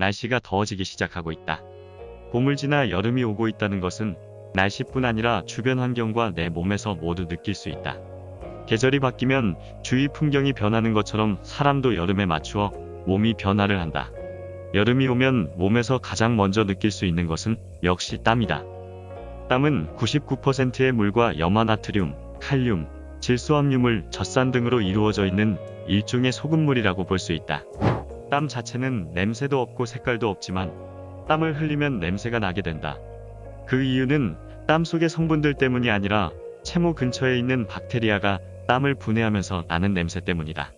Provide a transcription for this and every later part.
날씨가 더워지기 시작하고 있다. 봄을 지나 여름이 오고 있다는 것은 날씨뿐 아니라 주변 환경과 내 몸에서 모두 느낄 수 있다. 계절이 바뀌면 주위 풍경이 변하는 것처럼 사람도 여름에 맞추어 몸이 변화를 한다. 여름이 오면 몸에서 가장 먼저 느낄 수 있는 것은 역시 땀이다. 땀은 99%의 물과 염화나트륨, 칼륨, 질소함유물, 젖산 등으로 이루어져 있는 일종의 소금물이라고 볼 수 있다. 땀 자체는 냄새도 없고 색깔도 없지만 땀을 흘리면 냄새가 나게 된다. 그 이유는 땀 속의 성분들 때문이 아니라 채모 근처에 있는 박테리아가 땀을 분해하면서 나는 냄새 때문이다.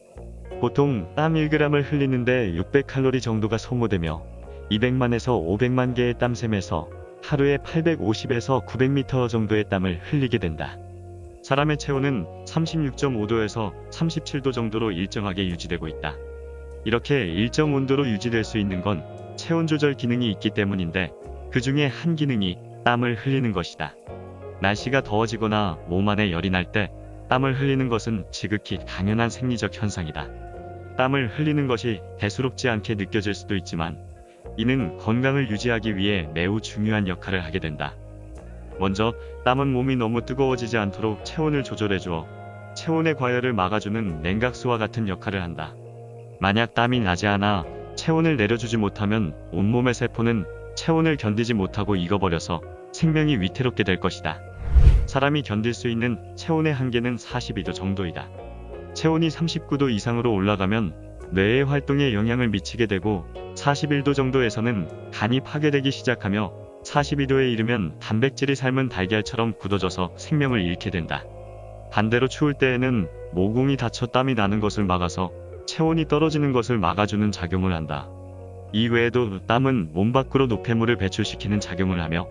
보통 땀 1g을 흘리는데 600칼로리 정도가 소모되며 200만에서 500만 개의 땀샘에서 하루에 850에서 900m 정도의 땀을 흘리게 된다. 사람의 체온은 36.5도에서 37도 정도로 일정하게 유지되고 있다. 이렇게 일정 온도로 유지될 수 있는 건 체온 조절 기능이 있기 때문인데 그 중에 한 기능이 땀을 흘리는 것이다. 날씨가 더워지거나 몸 안에 열이 날 때 땀을 흘리는 것은 지극히 당연한 생리적 현상이다. 땀을 흘리는 것이 대수롭지 않게 느껴질 수도 있지만 이는 건강을 유지하기 위해 매우 중요한 역할을 하게 된다. 먼저 땀은 몸이 너무 뜨거워지지 않도록 체온을 조절해주어 체온의 과열을 막아주는 냉각수와 같은 역할을 한다. 만약 땀이 나지 않아 체온을 내려주지 못하면 온몸의 세포는 체온을 견디지 못하고 익어버려서 생명이 위태롭게 될 것이다. 사람이 견딜 수 있는 체온의 한계는 42도 정도이다. 체온이 39도 이상으로 올라가면 뇌의 활동에 영향을 미치게 되고 41도 정도에서는 간이 파괴되기 시작하며 42도에 이르면 단백질이 삶은 달걀처럼 굳어져서 생명을 잃게 된다. 반대로 추울 때에는 모공이 닫혀 땀이 나는 것을 막아서 체온이 떨어지는 것을 막아주는 작용을 한다. 이 외에도 땀은 몸 밖으로 노폐물을 배출시키는 작용을 하며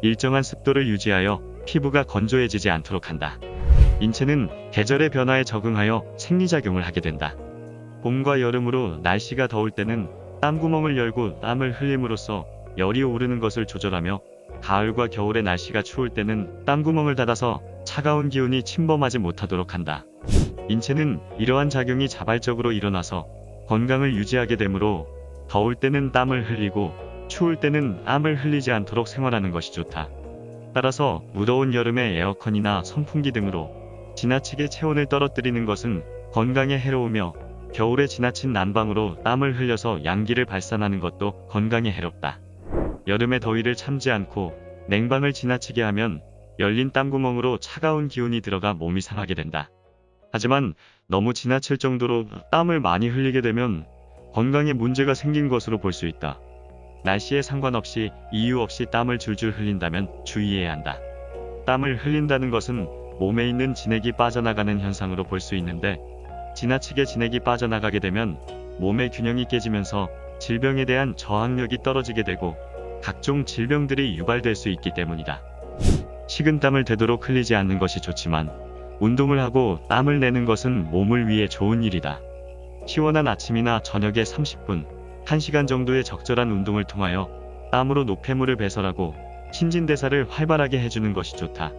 일정한 습도를 유지하여 피부가 건조해지지 않도록 한다. 인체는 계절의 변화에 적응하여 생리작용을 하게 된다. 봄과 여름으로 날씨가 더울 때는 땀구멍을 열고 땀을 흘림으로써 열이 오르는 것을 조절하며 가을과 겨울의 날씨가 추울 때는 땀구멍을 닫아서 차가운 기운이 침범하지 못하도록 한다. 인체는 이러한 작용이 자발적으로 일어나서 건강을 유지하게 되므로 더울 때는 땀을 흘리고 추울 때는 땀을 흘리지 않도록 생활하는 것이 좋다. 따라서 무더운 여름에 에어컨이나 선풍기 등으로 지나치게 체온을 떨어뜨리는 것은 건강에 해로우며 겨울에 지나친 난방으로 땀을 흘려서 양기를 발산하는 것도 건강에 해롭다. 여름의 더위를 참지 않고 냉방을 지나치게 하면 열린 땀구멍으로 차가운 기운이 들어가 몸이 상하게 된다. 하지만 너무 지나칠 정도로 땀을 많이 흘리게 되면 건강에 문제가 생긴 것으로 볼 수 있다. 날씨에 상관없이 이유 없이 땀을 줄줄 흘린다면 주의해야 한다. 땀을 흘린다는 것은 몸에 있는 진액이 빠져나가는 현상으로 볼 수 있는데 지나치게 진액이 빠져나가게 되면 몸의 균형이 깨지면서 질병에 대한 저항력이 떨어지게 되고 각종 질병들이 유발될 수 있기 때문이다. 식은땀을 되도록 흘리지 않는 것이 좋지만 운동을 하고 땀을 내는 것은 몸을 위해 좋은 일이다. 시원한 아침이나 저녁에 30분, 1시간 정도의 적절한 운동을 통하여 땀으로 노폐물을 배설하고 신진대사를 활발하게 해주는 것이 좋다.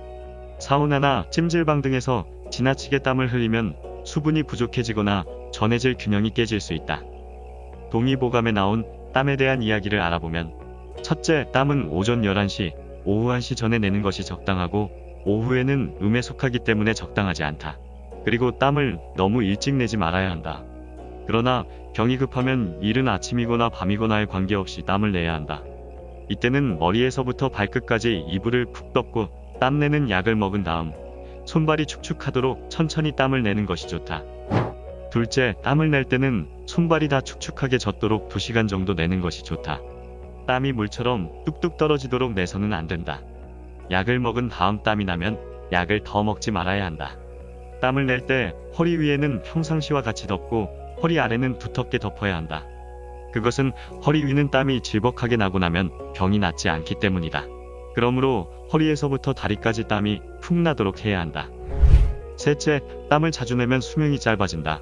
사우나나 찜질방 등에서 지나치게 땀을 흘리면 수분이 부족해지거나 전해질 균형이 깨질 수 있다. 동의보감에 나온 땀에 대한 이야기를 알아보면 첫째, 땀은 오전 11시, 오후 1시 전에 내는 것이 적당하고 오후에는 음에 속하기 때문에 적당하지 않다. 그리고 땀을 너무 일찍 내지 말아야 한다. 그러나 병이 급하면 이른 아침이거나 밤이거나에 관계없이 땀을 내야 한다. 이때는 머리에서부터 발끝까지 이불을 푹 덮고 땀내는 약을 먹은 다음 손발이 축축하도록 천천히 땀을 내는 것이 좋다. 둘째, 땀을 낼 때는 손발이 다 축축하게 젖도록 2시간 정도 내는 것이 좋다. 땀이 물처럼 뚝뚝 떨어지도록 내서는 안 된다. 약을 먹은 다음 땀이 나면 약을 더 먹지 말아야 한다. 땀을 낼 때 허리 위에는 평상시와 같이 덮고 허리 아래는 두텁게 덮어야 한다. 그것은 허리 위는 땀이 질벅하게 나고 나면 병이 낫지 않기 때문이다. 그러므로 허리에서부터 다리까지 땀이 푹 나도록 해야 한다. 셋째, 땀을 자주 내면 수명이 짧아진다.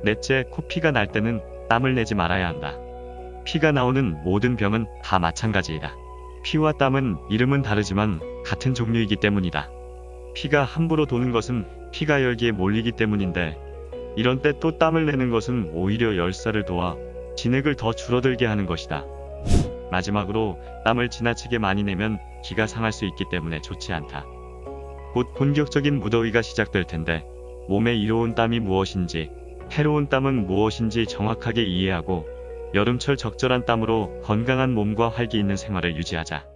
넷째, 코피가 날 때는 땀을 내지 말아야 한다. 피가 나오는 모든 병은 다 마찬가지이다. 피와 땀은 이름은 다르지만 같은 종류이기 때문이다. 피가 함부로 도는 것은 피가 열기에 몰리기 때문인데 이런 때 또 땀을 내는 것은 오히려 열사를 도와 진액을 더 줄어들게 하는 것이다. 마지막으로 땀을 지나치게 많이 내면 기가 상할 수 있기 때문에 좋지 않다. 곧 본격적인 무더위가 시작될 텐데 몸에 이로운 땀이 무엇인지, 해로운 땀은 무엇인지 정확하게 이해하고 여름철 적절한 땀으로 건강한 몸과 활기 있는 생활을 유지하자.